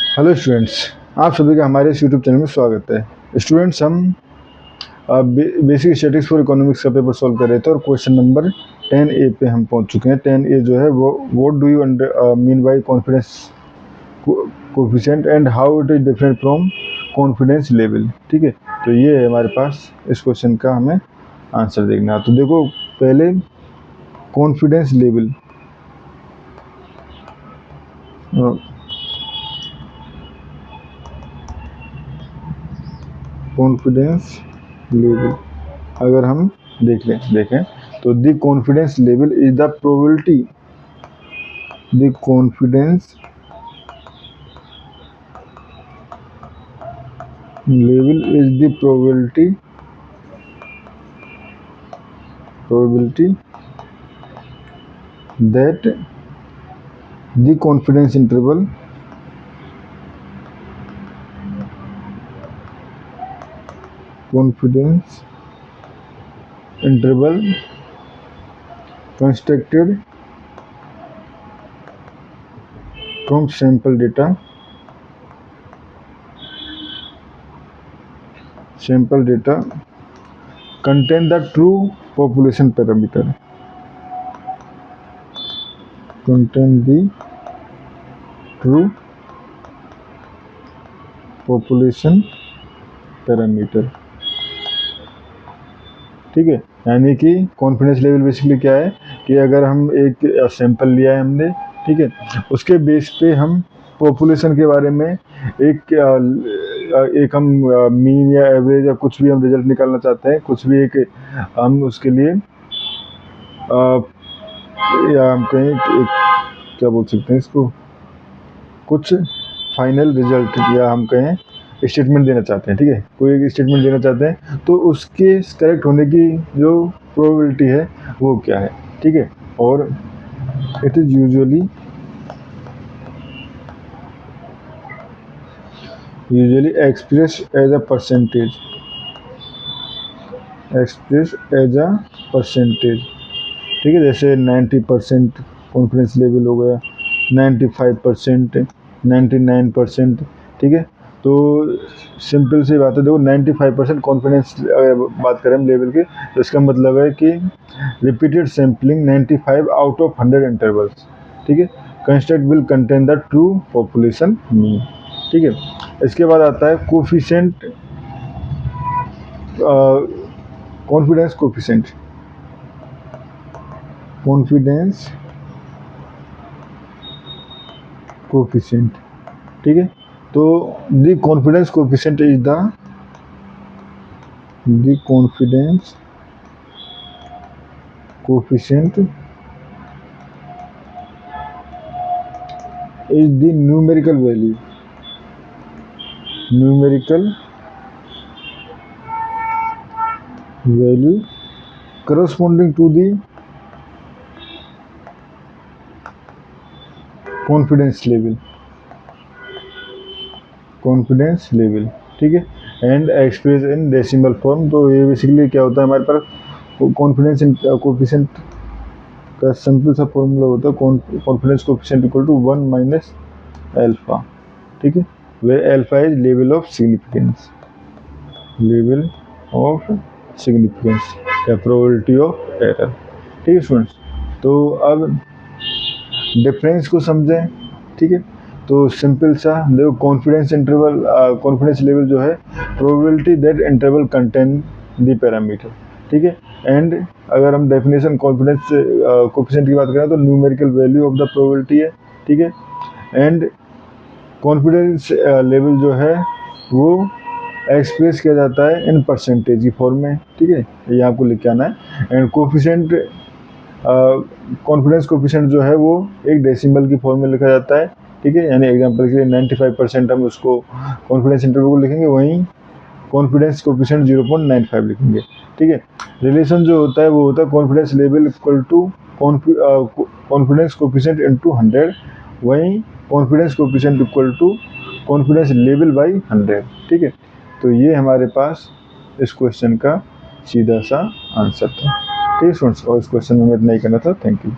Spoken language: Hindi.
हेलो स्टूडेंट्स, आप सभी का हमारे इस यूट्यूब चैनल में स्वागत है। स्टूडेंट्स, हम बेसिक स्टैटिस्टिक्स फॉर इकोनॉमिक्स का पेपर सॉल्व कर रहे थे और क्वेश्चन नंबर 10A पे हम पहुंच चुके हैं। 10A जो है वो what do you mean by confidence coefficient and how it is different from confidence level. ठीक है, तो ये है हमारे पास इस क्वेश्चन का हमें आंसर देखना है। तो देखो, पहले कॉन्फिडेंस लेवल, कॉन्फिडेंस लेवल अगर हम देखें तो the confidence level is the probability, the confidence level is the probability that the confidence interval constructed from sample data contain the true population parameter, contain the true population parameter। ठीक है, यानी कि कॉन्फिडेंस लेवल बेसिकली क्या है कि अगर हम एक सैंपल लिया है हमने, ठीक है, उसके बेस पे हम पॉपुलेशन के बारे में एक हम मीन या एवरेज या कुछ भी हम रिजल्ट निकालना चाहते हैं, कुछ भी एक हम उसके लिए या हम कहें एक क्या बोल सकते हैं इसको, कुछ फाइनल रिजल्ट या हम कहें स्टेटमेंट देना चाहते हैं। ठीक है, कोई एक स्टेटमेंट देना चाहते हैं तो उसके करेक्ट होने की जो प्रोबेबिलिटी है वो क्या है। ठीक है, और it is usually express as a percentage, ठीक है, जैसे 90% कॉन्फिडेंस लेवल हो गया, 95%, 99%। ठीक है, तो सिंपल सी बात है, देखो 95% कॉन्फिडेंस बात करें हम लेवल की, तो इसका मतलब है कि repeated sampling 95 out of 100 intervals. ठीक है, construct will contain the true population mean. ठीक है, इसके बाद आता है कोफिशिएंट, कॉन्फिडेंस कोफिशिएंट, ठीक है, तो the confidence coefficient is the confidence coefficient is the numerical value corresponding to the confidence level, ठीक है, and express in decimal form. तो ये बेसिकली क्या होता है, हमारे पास कॉन्फिडेंस कोफिशिएंट का सिंपल सा फॉर्मूला होता है, confidence coefficient equal to 1 minus alpha. ठीक है, where alpha is level of significance, या प्रोबेबिलिटी ऑफ एरर। ठीक है स्टूडेंट्स, तो अब डिफरेंस को समझें। ठीक है, तो सिंपल सा देखो, कॉन्फिडेंस इंटरवल, कॉन्फिडेंस लेवल जो है probability that interval contain the parameter. ठीक है, एंड अगर हम डेफिनेशन कॉन्फिडेंस कोफिशिएंट की बात करें तो numerical value of the probability है। ठीक है, एंड कॉन्फिडेंस लेवल जो है वो एक्सप्रेस किया जाता है इन परसेंटेज की फॉर्म में। ठीक है, ये आपको लिख के आना है। एंड कोफिशिएंट, कॉन्फिडेंस कोफिशिएंट जो है वो एक डेसिमल की फॉर्म में लिखा जाता है। ठीक है, यानी एग्जांपल के लिए 95% हम उसको कॉन्फिडेंस इंटरवल को लिखेंगे, वहीं कॉन्फिडेंस कोफिशिएंट 0.95 लिखेंगे। ठीक है, रिलेशन जो होता है वो होता है confidence level equal to confidence coefficient into 100, वहीं confidence coefficient equal to confidence level by 100। ठीक है, तो ये हमारे पास इस क्वेश्चन का सीधा सा आंसर था। ठीक है स्टूडेंट्स, और इस क्वेश्चन में इतना ही करना था। Thank you.